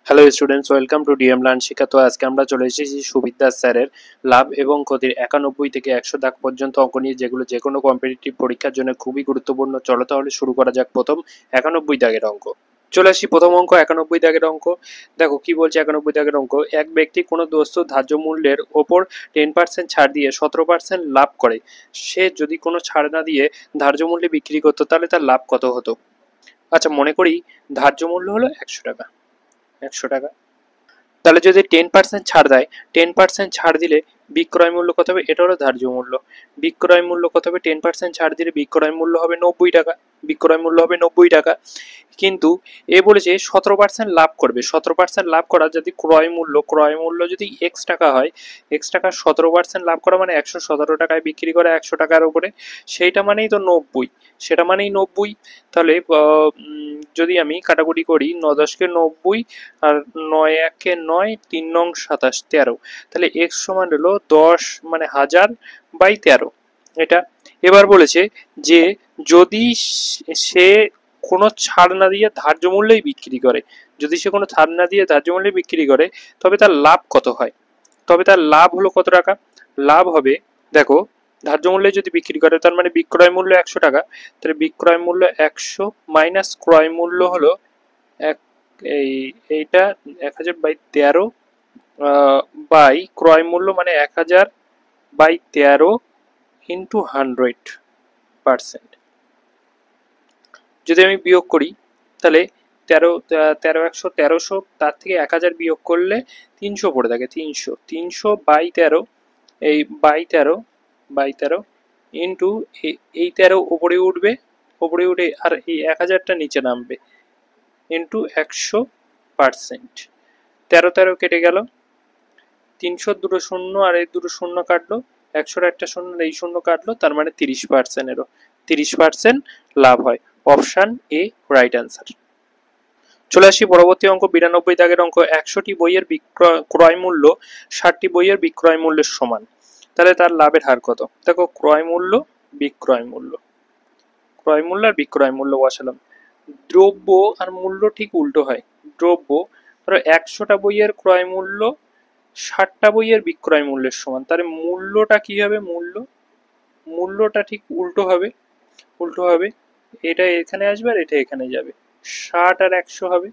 Hello students, welcome to DM learn শিক্ষা। তো আজকে আমরা চলে এসেছি সুবিদ দাস স্যারের লাভ এবং ক্ষতির 91 থেকে 100 দাগ পর্যন্ত অঙ্ক নিয়ে, যেগুলো যে কোনো কম্পিটিটিভ পরীক্ষার জন্য খুবই গুরুত্বপূর্ণ। চলো তাহলে শুরু করা যাক প্রথম 91 দাগের অঙ্ক। চলে আসি প্রথম অঙ্ক 91 দাগের অঙ্ক। দেখো কি বলছে 91 দাগের অঙ্ক। এক ব্যক্তি কোনো বস্তু ধার্য মূল্যের ওপর 10% ছাড় দিয়ে 17% লাভ করে। সে যদি কোনো ছাড় না দিয়ে ধার্য মূল্যে বিক্রি করতো, তাহলে তার লাভ কত হতো? আচ্ছা, মনে করি ধার্য মূল্য হলো 100 টাকা। 100 টাকা, তাহলে যদি 10% ছাড় দেয়, 10% ছাড় দিলে বিক্রয় মূল্য কত হবে? এটা হলো ধার্য মূল্য। বিক্রয় মূল্য কত হবে? 10% ছাড় দিলে বিক্রয় মূল্য হবে 90 টাকা। বিক্রয় মূল্য হবে 90 টাকা। কিন্তু এ বলেছে 17% লাভ করবে। 17% লাভ করা যদি ক্রয় মূল্য যদি এক্স টাকা হয়, এক্স টাকার 17% লাভ করা মানে 117 টাকায় বিক্রি করে 100 টাকার উপরে, সেইটা মানেই তো 90। সেটা মানেই 90। তাহলে যদি আমি কাটাকুটি করি, 9×10 = 90, আর 9×1 = 9, 3×9 = 27, 13। তাহলে এক্স সমান হলো 10 মানে 1000/13। এটা এবার বলেছে যে যদি সে কোনো ছাড় না দিয়ে ধার্য মূল্যেই বিক্রি করে, যদি সে কোনো ছাড় না দিয়ে ধার্য মূল্যে বিক্রি করে, তবে তার লাভ কত হয়? তবে তার লাভ হলো কত টাকা? লাভ হবে, দেখো, ধার্য মূল্যে যদি বিক্রি করে তার মানে বিক্রয় মূল্য 100 টাকা। তাহলে বিক্রয় মূল্য 100 মাইনাস ক্রয় মূল্য হলো এক, এইটা 1000/13 বাই ক্রয় মূল্য মানে 1000/13 ইন্টু 100%। যদি আমি বিয়োগ করি, তাহলে 1300, তার থেকে 1000 বিয়োগ করলে 300 পড়ে থাকে। 300/13, এই বাই 13 ইন্টু এই 13 উপরে উঠবে, উপরে উঠে আর এই 1000টা নিচে নামবে, ইন্টু 100%। 13 কেটে গেল, 300 দুটো শূন্য আর এই দুটো শূন্য কাটলো, 100 একটা শূন্য এই শূন্য কাটলো, তার মানে 30%। 30% লাভ হয়। Option A right answer. চলে আসি পরবর্তী অঙ্ক 92 দাগের অঙ্ক। 100টি বইয়ের ক্রয় মূল্য 60টি বইয়ের বিক্রয় মূল্যের সমান, তাহলে তার লাভের হার কত? দেখো, ক্রয় মূল্য, বিক্রয় মূল্য, ক্রয় মূল্য আর বিক্রয় মূল্য বসালাম। দ্রব্য আর মূল্য ঠিক উল্টো হয়। দ্রব্য, ধরো 100টা বইয়ের ক্রয় মূল্য 60টা বইয়ের বিক্রয় মূল্যের সমান, তাহলে মূল্যটা কি হবে? মূল্যটা ঠিক উল্টো হবে। উল্টো হবে, এটা এখানে আসবে আর এটা এখানে যাবে, 60 আর 100 হবে।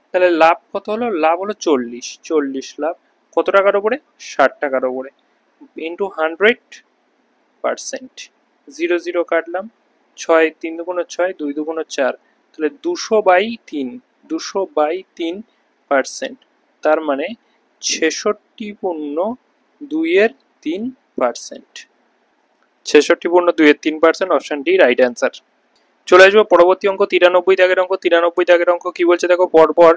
তাহলে লাভ কত হলো? লাভ হলো 40। 40 লাভ কত টাকার উপরে? 60 টাকার উপরে, ইন্টু 100%। 0 0 কাটলাম, 6 3 দুগুণ 6, 2 দুগুণ 4, তাহলে 200/3, 200/3%। তার মানে 66.2%। 66.2%, অপশন ডি রাইট অ্যান্সার। চলে আসবো পরবর্তী অঙ্ক 93 দাগের অঙ্ক। 93 দাগের অঙ্ক কি বলছে দেখো, পরপর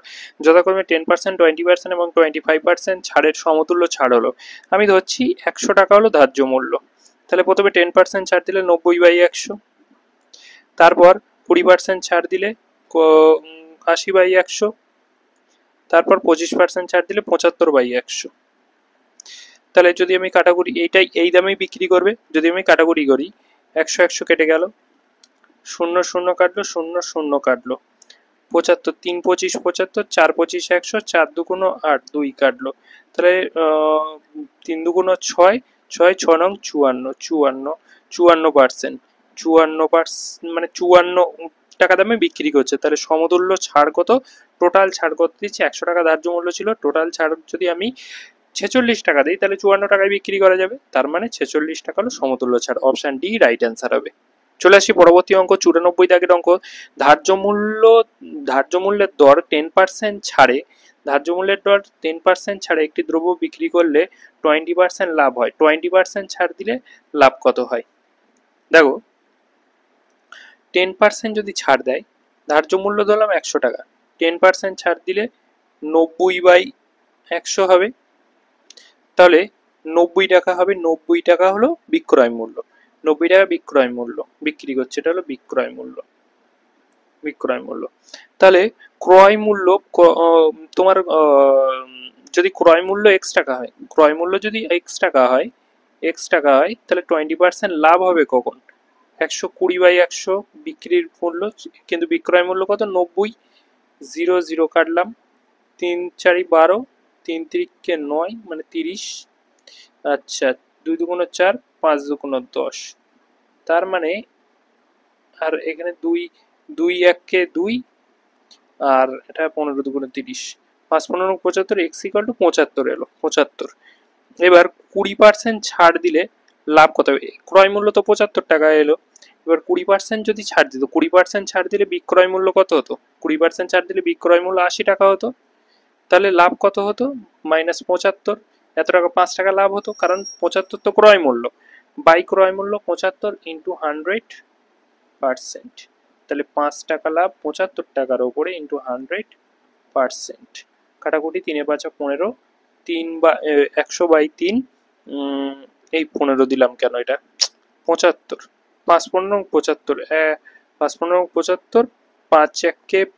যথাক্রমে 10%, 20% এবং 25% ছাড়ের সমতুল্য ছাড় হলো। আমি ধরছি 100 টাকা হলো ধার্য মূল্য। তাহলে প্রথমে 10% ছাড় দিলে 90/100, তারপর 20% ছাড় দিলে 80/100, তারপর 25% ছাড় দিলে 75/100। তাহলে যদি আমি কাটাকুটি, এইটাই এই দামেই বিক্রি করবে। যদি আমি কাটাকুটি করি, 100 100 কেটে গেল, 0 0 কাটলো, 0 0 কাটলো, 75, 3 25 75, 4 25 100, 4 দুগুণ 8, 2 কাটলো। তাহলে 3 দুগুণ 6, 6 6 নং 54, 54%। 54% মানে 54 টাকা দামে বিক্রি করছে। তাহলে সমতুল্য ছাড় কত? টোটাল ছাড় কত দিচ্ছে? 100 টাকা ধার্য মূল্য ছিল, টোটাল ছাড় যদি আমি 46 টাকা দিই, তাহলে 54 টাকায় বিক্রি করা যাবে। তার মানে 46 টাকা হলো সমতুল্য ছাড়। অপশন ডি রাইট অ্যান্সার হবে। চলে আসি পরবর্তী অঙ্ক 94 দাগের অঙ্ক। ধার্য মূল্য, ধার্য মূল্যের দর 10% ছাড়ে, ধার্য মূল্যের দর 10% ছাড়ে একটি দ্রব্য বিক্রি করলে 20% লাভ হয়। 20% ছাড় দিলে লাভ কত হয়? দেখো, 10% যদি ছাড় দেয়, ধার্য মূল্য ধরলাম 100 টাকা, 10% ছাড় দিলে 90/100 হবে। তাহলে 90 টাকা হবে। 90 টাকা হলো বিক্রয় মূল্য। 90 টাকা বিক্রয় মূল্য, বিক্রি করছে, এটা হলো বিক্রয় মূল্য। বিক্রয় মূল্য, তাহলে ক্রয় মূল্য তোমার যদি ক্রয় মূল্য এক্স টাকা হয়, ক্রয় মূল্য যদি এক্স টাকা হয়, তাহলে 20% লাভ হবে কখন? 120/100 বিক্রির মূল্য, কিন্তু বিক্রয় মূল্য কত? 90। 0 0 কাটলাম, তিন চারি 12, 3 তিরিকে 9 মানে 30। আচ্ছা, 2 দুগুণ 4, 5 দুগুণ 10, তার মানে আর এখানে 2 2 1 2, আর এটা 15 দুগুণে 30, 5 15 75, x ইকুয়াল টু 75 এলো 75। এবার 20% ছাড় দিলে লাভ কত হবে? ক্রয় মূল্য তো 75 টাকা এলো, এবার 20% যদি ছাড় দিত, 20% ছাড় দিলে বিক্রয় মূল্য কত হতো? 20% ছাড় দিলে বিক্রয় মূল্য 80 টাকা হতো, তাহলে লাভ কত হতো? -75। এত টাকা 5 টাকা লাভ হতো, কারণ 75 তো ক্রয় মূল্য, বাই ক্রয় মূল্য 75 ইন্টু 100%, তাহলে 5 টাকা লাভ 75 টাকার উপরে ইন্টু 100%। কাটাকুটি 3 5 15, 3 বা 100/3, এই 15 দিলাম কেন, এটা 75, 5 15 75, 5 15 75, 5 1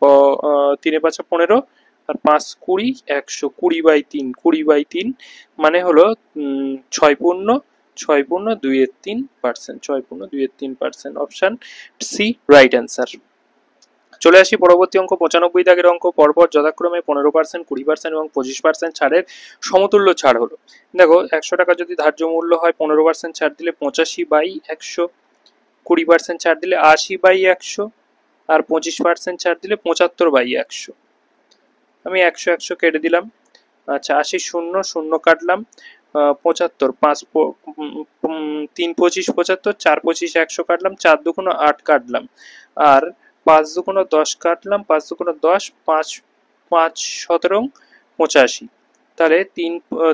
3 5 15, আর 5 20 100, 20/3, 20/3 মানে হলো 6 পূর্ণ 6 পূর্ণ 2/3%, 6 পূর্ণ 2/3%, অপশন সি রাইট অ্যান্সার। চলে আসি পরবর্তী অঙ্ক 95 দাগের অঙ্ক। পরপর যথাক্রমে 15%, 20% এবং 25% ছাড়ের সমতুল্য ছাড় হলো। দেখো 100 টাকা যদি ধার্য মূল্য হয়, 15% ছাড় দিলে 85/100, 20% ছাড় দিলে 80/100, আর 25% ছাড় দিলে 75/100। আমি 100 100 কেটে দিলাম। আচ্ছা, 80 শূন্য শূন্য কাটলাম, 75, 5 3 25 75, 4 25 100 কাটলাম, 4 দুগুণ 8 কাটলাম, আর 5 দুগুণ 10 কাটলাম, 5 দুগুণ 10, 5 5 17 85, তাহলে 3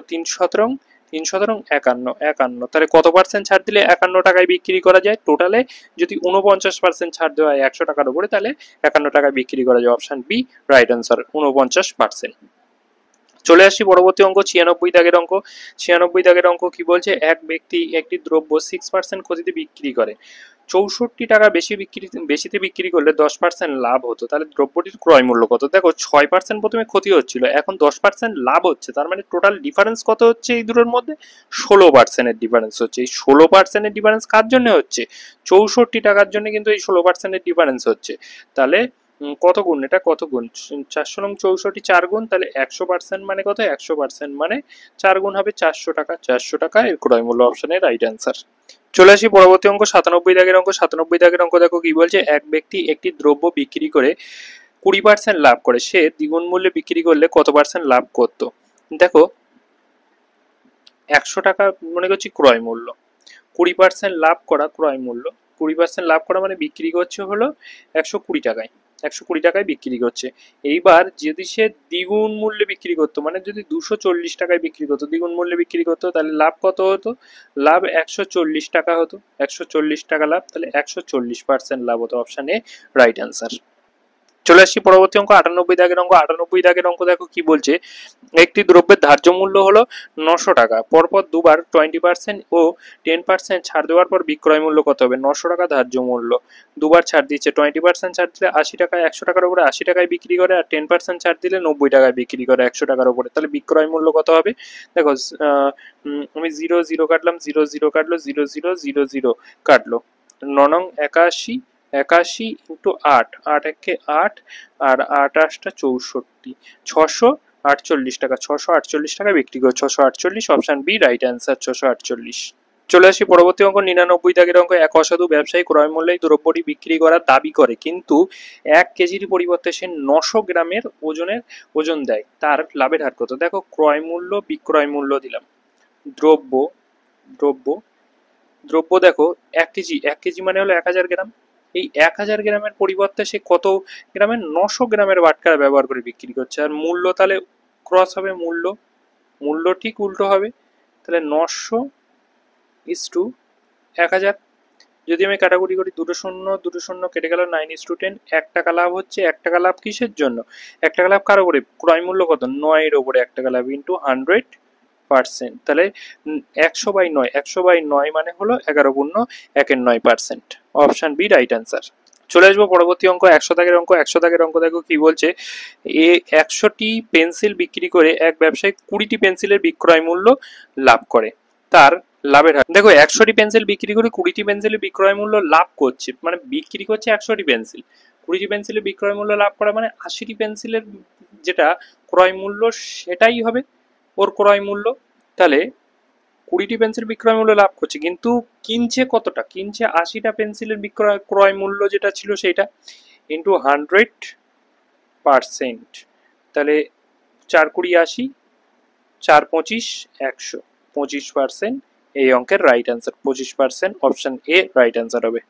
3 17 3 17 51 51, তাহলে কত পার্সেন্ট ছাড় দিলে 51 টাকায় বিক্রি করা যায়? টোটালে যদি 49% ছাড় দেওয়া হয় 100 টাকার উপরে, তাহলে 51 টাকায় বিক্রি করা যায়। Option B right answer, 49%। চলে আসছি পরবর্তী অঙ্ক 96 দাগের অঙ্ক। 96 দাগের অঙ্ক কি বলছে? এক ব্যক্তি একটি দ্রব্য 6% ক্ষতিতে বিক্রি করে, 64 টাকা বেশিতে বিক্রি করলে 10% লাভ হতো, তাহলে দ্রব্যটির ক্রয় মূল্য কত? দেখো 6% প্রথমে ক্ষতি হচ্ছিল, এখন 10% লাভ হচ্ছে, তার মানে টোটাল ডিফারেন্স কত হচ্ছে এই দুটোর মধ্যে? 16% ডিফারেন্স হচ্ছে। এই 16% ডিফারেন্স কার জন্য হচ্ছে? 64 টাকার জন্য কিন্তু এই 16% ডিফারেন্স হচ্ছে। তাহলে কত গুণ, এটা কত গুণ? 400 নং 64 4 গুণ, তাহলে 100% মানে কত? 100% মানে 4 গুণ হবে 400 টাকা। 400 টাকা এর ক্রয় মূল্য, অপশনের রাইট অ্যান্সার। চলে আসি পরবর্তী অঙ্ক 97 দাগের অঙ্ক। 97 দাগের অঙ্ক দেখো কি বলছে? এক ব্যক্তি একটি দ্রব্য বিক্রি করে 20% লাভ করে, সে দ্বিগুণ মূল্যে বিক্রি করলে কত পার্সেন্ট লাভ করত? দেখো 100 টাকা মনে করছি ক্রয় মূল্য, 20% লাভ করা ক্রয় মূল্য, 20% লাভ করা মানে বিক্রি করছে হলো 120 টাকায়, 120 টাকায় বিক্রি করছে। এইবার যদি সে দ্বিগুণ মূল্যে বিক্রি করতো, মানে যদি 240 টাকায় বিক্রি করতো, দ্বিগুণ মূল্যে বিক্রি করতো, তাহলে লাভ কত হতো? লাভ 140 টাকা হতো, 140 টাকা লাভ, তাহলে 140% লাভ হতো। Option A right answer. চলে আসছি পরবর্তী অঙ্ক 98 দাগের অঙ্ক। 98 দাগের অঙ্ক দেখো কি বলছে? একটি দ্রব্যের ধার্য মূল্য হলো 900 টাকা, পরপর দুবার 20% ও 10% ছাড় দেওয়ার পর বিক্রয় মূল্য কত হবে? 900 টাকা ধার্য মূল্য, দুবার ছাড় দিচ্ছে, 20% ছাড় দিলে 80 টাকায়, 100 টাকার উপরে 80 টাকায় বিক্রি করে, আর 10% ছাড় দিলে 90 টাকায় বিক্রি করে 100 টাকার উপরে, তাহলে বিক্রয় মূল্য কত হবে? দেখো আমি 0 0 কাটলাম, 0 0 কাটলো, 0 0 0 0 কাটলো, 9 নং 81, 81 ইন্টু 8, 8 একে 8, আর 8 8টা 64, 648 টাকা, 648 টাকা বিক্রি করে, 648, অপশন বি রাইট অ্যান্সার, 648। চলে আসি পরবর্তী অঙ্ক 99 দাগের অঙ্ক। এক অসাধু ব্যবসায়ী ক্রয় মূল্যে দ্রব্যটি বিক্রি করার দাবি করে, কিন্তু 1 কেজির পরিবর্তে সে 900 গ্রামের ওজন দেয়, তার লাভের হার কত? দেখো ক্রয় মূল্য বিক্রয় মূল্য দিলাম, দ্রব্য দ্রব্য দ্রব্য দেখো 1 কেজি, 1 কেজি মানে হলো 1000 গ্রাম, এই 1000 গ্রামের পরিবর্তে সে কত গ্রামের? 900 গ্রামের বাটখারা ব্যবহার করে বিক্রি করছে, আর মূল্য তাহলে ক্রস হবে, মূল্য ঠিক উল্টো হবে, তাহলে 900 ইস টু 1000। যদি আমি কাটাকুটি করি, দুটো শূন্য কেটে গেল, 9:10, 1 টাকা লাভ হচ্ছে। 1 টাকা লাভ কিসের জন্য? 1 টাকা লাভ কার উপরে? ক্রয় মূল্য কত? 9 এর উপরে 1 টাকা লাভ ইন্টু 100%, তাহলে 100/9, 100/9 মানে হলো 11 পূর্ণ 1 9%, অপশন বি রাইট অ্যান্সার। চলে আসবো পরবর্তী অঙ্ক 100 দাগের অঙ্ক। 100 দাগের অঙ্ক দেখো কি বলছে? 100টি পেন্সিল বিক্রি করে এক ব্যবসায়ী 20টি পেন্সিলের বিক্রয় মূল্য লাভ করে, তার লাভের হার। দেখো 100টি পেন্সিল বিক্রি করে 20টি পেন্সিলের বিক্রয় মূল্য লাভ করছে, মানে বিক্রি করছে 100টি পেন্সিল, 20টি পেন্সিলের বিক্রয় মূল্য লাভ করা মানে 80টি পেন্সিলের যেটা ক্রয় মূল্য সেটাই হবে ওর ক্রয় মূল্য। তাহলে 20টি পেন্সিল বিক্রয় মূল্য লাভ করছে, কিন্তু কিনছে কতটা? কিনছে 80টা পেন্সিলের ক্রয় মূল্য যেটা ছিল সেইটা, ইন্টু 100%। তাহলে 4×20 = 80, 4×25 = 100, 25%। এই অঙ্কের right answer 25%, option A right answer হবে।